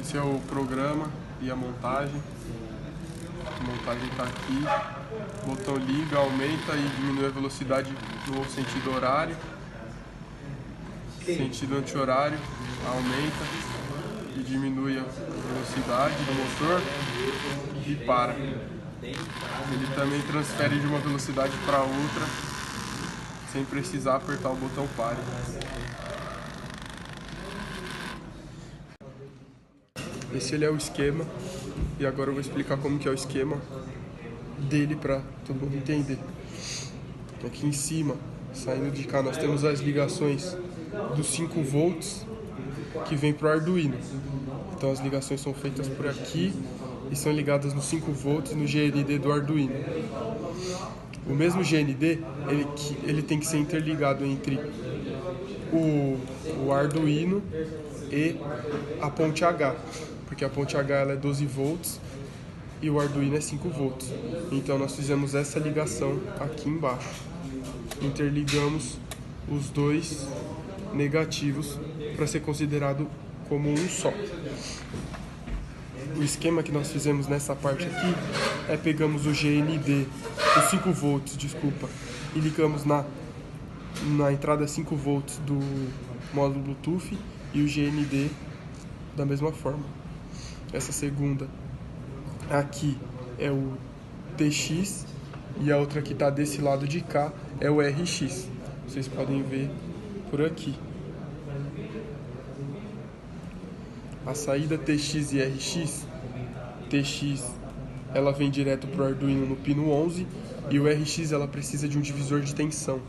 Esse é o programa e a montagem. A montagem está aqui. O botão liga, aumenta e diminui a velocidade no sentido horário. Sentido anti-horário, aumenta e diminui a velocidade do motor e para. Ele também transfere de uma velocidade para outra sem precisar apertar o botão pare. Esse ele é o esquema e agora eu vou explicar como que é o esquema dele para todo mundo entender. Aqui em cima, saindo de cá, nós temos as ligações dos 5 volts que vem para o Arduino. Então as ligações são feitas por aqui e são ligadas nos 5 volts no GND do Arduino. O mesmo GND, ele tem que ser interligado entre o Arduino e a ponte H, porque a ponte H ela é 12 volts e o Arduino é 5 volts. Então nós fizemos essa ligação aqui embaixo. Interligamos os dois negativos para ser considerado como um só. O esquema que nós fizemos nessa parte aqui é pegamos o GND, os 5 volts, desculpa, e ligamos na entrada 5 volts do módulo Bluetooth e o GND da mesma forma. Essa segunda aqui é o TX e a outra que está desse lado de cá é o RX. Vocês podem ver por aqui. A saída TX e RX, TX ela vem direto para o Arduino no pino 11 e o RX ela precisa de um divisor de tensão,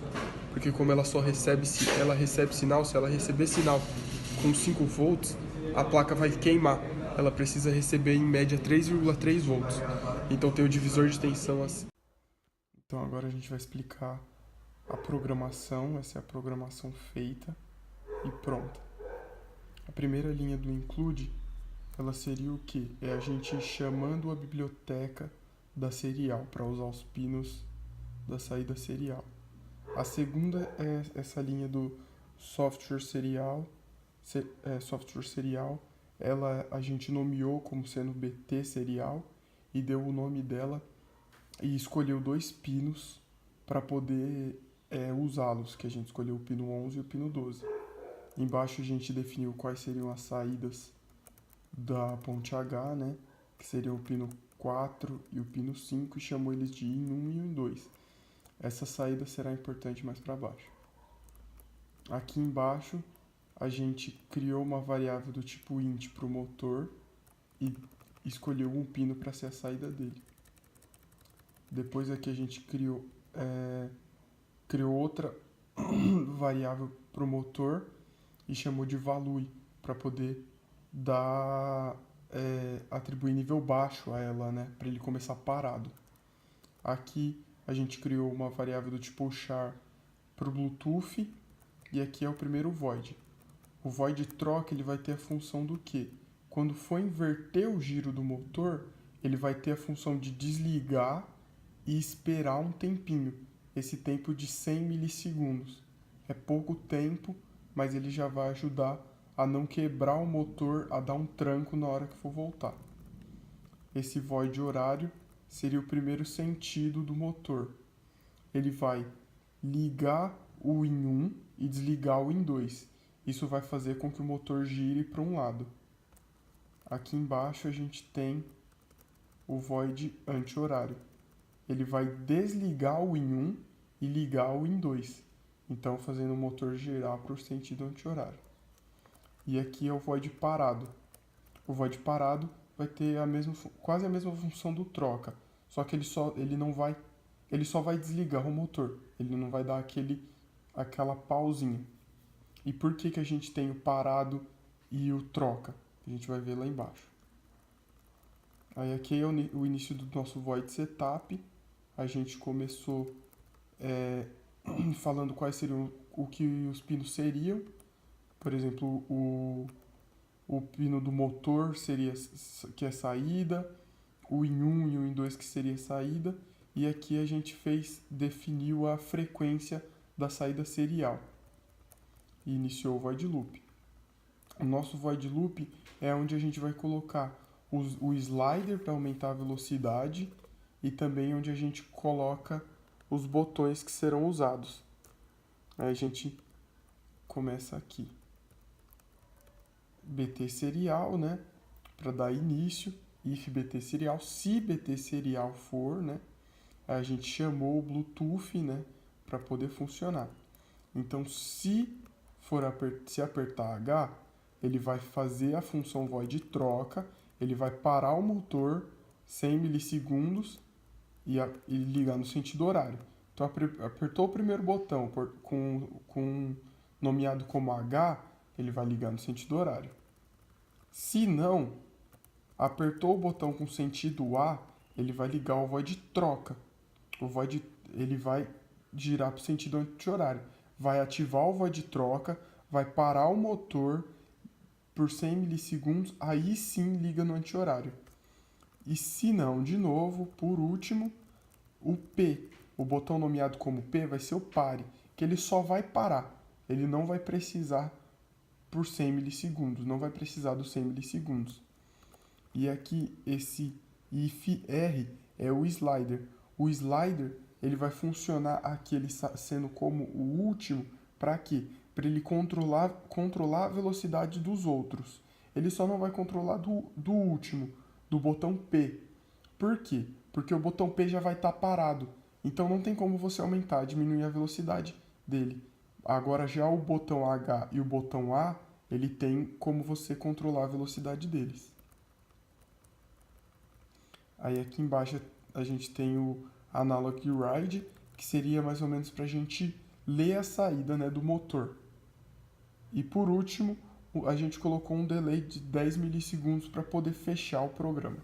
porque como ela só recebe sinal, se ela receber sinal com 5 volts, a placa vai queimar. Ela precisa receber em média 3,3 volts. Então tem o divisor de tensão assim. Então agora a gente vai explicar a programação. Essa é a programação feita e pronta. A primeira linha do include, ela seria o que? É a gente chamando a biblioteca da serial para usar os pinos da saída serial. A segunda é essa linha do software serial. Ela a gente nomeou como sendo BT serial e deu o nome dela e escolheu 2 pinos para poder usá-los, que a gente escolheu o pino 11 e o pino 12. Embaixo a gente definiu quais seriam as saídas da ponte H, né, que seriam o pino 4 e o pino 5 e chamou eles de IN1 e IN2. Essa saída será importante mais para baixo. Aqui embaixo a gente criou uma variável do tipo int para o motor e escolheu um pino para ser a saída dele. Depois aqui a gente criou outra variável para o motor e chamou de value para poder atribuir nível baixo a ela, né, para ele começar parado. Aqui a gente criou uma variável do tipo char para o Bluetooth e aqui é o primeiro void. O void troca ele vai ter a função do quê? Quando for inverter o giro do motor, ele vai ter a função de desligar e esperar um tempinho. Esse tempo de 100 milissegundos. É pouco tempo, mas ele já vai ajudar a não quebrar o motor, a dar um tranco na hora que for voltar. Esse void horário seria o primeiro sentido do motor. Ele vai ligar o IN1 e desligar o IN2. Isso vai fazer com que o motor gire para um lado. Aqui embaixo a gente tem o void anti-horário. Ele vai desligar o IN1 e ligar o IN2. Então fazendo o motor girar para o sentido anti-horário. E aqui é o void parado. O void parado vai ter quase a mesma função do troca, só que ele só vai desligar o motor, ele não vai dar aquela pausinha. E por que a gente tem o parado e o troca? A gente vai ver lá embaixo. Aí aqui é o início do nosso void setup. A gente começou falando quais seriam o que os pinos seriam. Por exemplo, o pino do motor seria que é saída, o IN1 e o IN2 que seria saída, e aqui a gente definiu a frequência da saída serial e iniciou o void loop. O nosso void loop é onde a gente vai colocar o slider para aumentar a velocidade e também onde a gente coloca os botões que serão usados. Aí a gente começa aqui. BT serial, né? Para dar início, if BT serial, se BT serial for, né? A gente chamou o Bluetooth, né? Para poder funcionar. Então, se apertar H, ele vai fazer a função void troca, ele vai parar o motor 100 milissegundos e ligar no sentido horário. Então, apertou o primeiro botão com nomeado como H, ele vai ligar no sentido horário. Se não, apertou o botão com sentido A, ele vai ligar o void troca. O void, ele vai girar para o sentido anti-horário. Vai ativar o void troca, vai parar o motor por 100 milissegundos, aí sim liga no anti-horário. E se não, de novo, por último, o P, o botão nomeado como P vai ser o pare, que ele só vai parar. Ele não vai precisar por 100 milissegundos, não vai precisar dos 100 milissegundos. E aqui esse if R é o slider. O slider, ele vai funcionar aqui, ele sendo como o último, para quê? Para ele controlar a velocidade dos outros. Ele só não vai controlar do último, do botão P. Por quê? Porque o botão P já vai estar parado. Então não tem como você aumentar, diminuir a velocidade dele. Agora já o botão H e o botão A, ele tem como você controlar a velocidade deles. Aí aqui embaixo a gente tem o analog ride, que seria mais ou menos para a gente ler a saída, né, do motor. E por último, a gente colocou um delay de 10 milissegundos para poder fechar o programa.